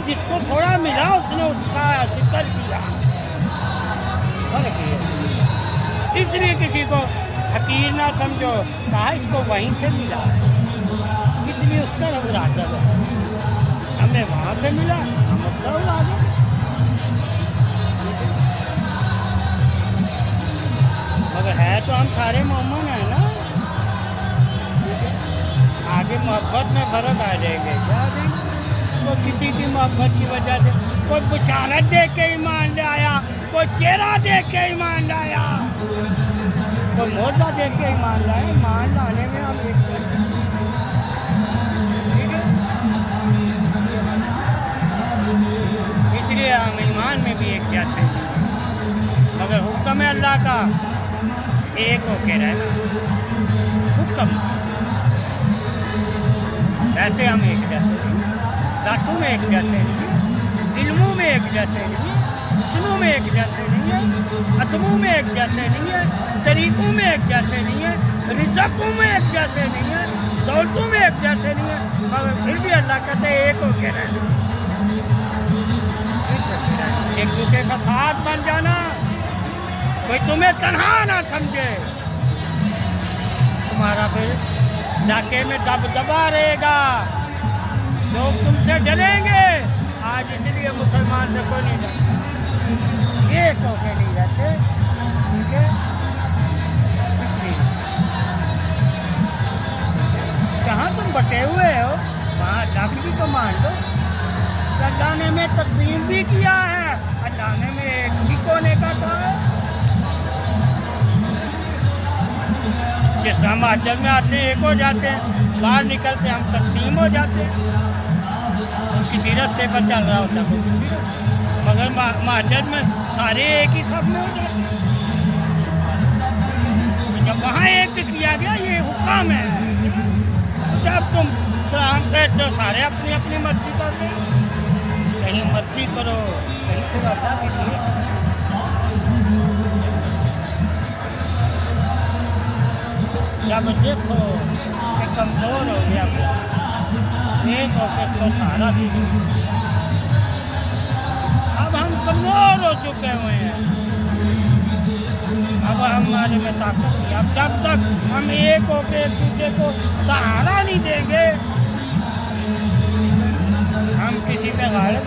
जिसको थोड़ा मिला उसने उसका जिक्र किया। फर्क ये है। इसलिए किसी को हकीर ना समझो, कहा इसको वहीं से मिला है, इसलिए उसका इरादा है। हमें वहाँ से मिला, हम उसका इरादा। मगर है तो हम सारे मोहम्मद हैं ना। आगे मोहब्बत में फर्क आ जाएंगे, क्या आ जाएंगे? तो किसी की मोहब्बत की वजह से कोई बुशारत देख के ईमान लाया, कोई चेहरा देख के ईमान लाया, कोई मोजा देख के ईमान लाया। ईमान लाने में हम एक इसलिए हम ईमान में भी एक जैसे, मगर हुक्म है अल्लाह का एक होके रहना। हुक्म ऐसे हम एक जैसे नहीं, दातों में एक जैसे नहीं, इल्मों में एक जैसे नहीं, हुस्नों में एक जैसे नहीं है, अतमों में एक जैसे नहीं है, तरीकों में एक जैसे नहीं है, रिज़्क़ों में एक जैसे नहीं है, दौलतों में एक जैसे नहीं है, मगर फिर भी अल्लाह कहते हैं एक होके रहना। एक दूसरे का साथ बन जाना, कोई तुम्हें तन्हा ना समझे। तुम्हारा फिर इलाके में दबदबा रहेगा, लोग तुमसे डरेंगे। आज इसलिए मुसलमान से कोई नहीं डरता, एक होके नहीं रहते, ठीक है। इसलिए जहाँ तुम बटे हुए हो वहाँ अल्लाह की भी तो मान लो। अल्लाह ने में तकसीम भी किया है, अल्लाह ने में एक भी कोने का था। जिस हम आचल में आते हैं एक हो जाते हैं, बाहर निकलते हम तकसीम हो जाते हैं। तो किसी रास्ते पर चल रहा होता तो किसी रास्ते, मगर महाजन में सारे एक ही सब में हो जाते हैं। जब वहाँ एक किया गया, ये हुक्म है। जब तुम सलाम पे तो सारे अपनी अपनी मर्जी कर रहे हैं, कहीं मर्जी करो, कहीं से अल्लाह के लिए। जब देखो कि कमज़ोर हो गया, एक होकर तो सहारा दीजिए। अब हम कमज़ोर हो चुके हुए हैं, अब हमारे में ताकत नहीं। अब जब तक हम एक होकर एक दूसरे को सहारा नहीं देंगे, हम किसी पे गालिब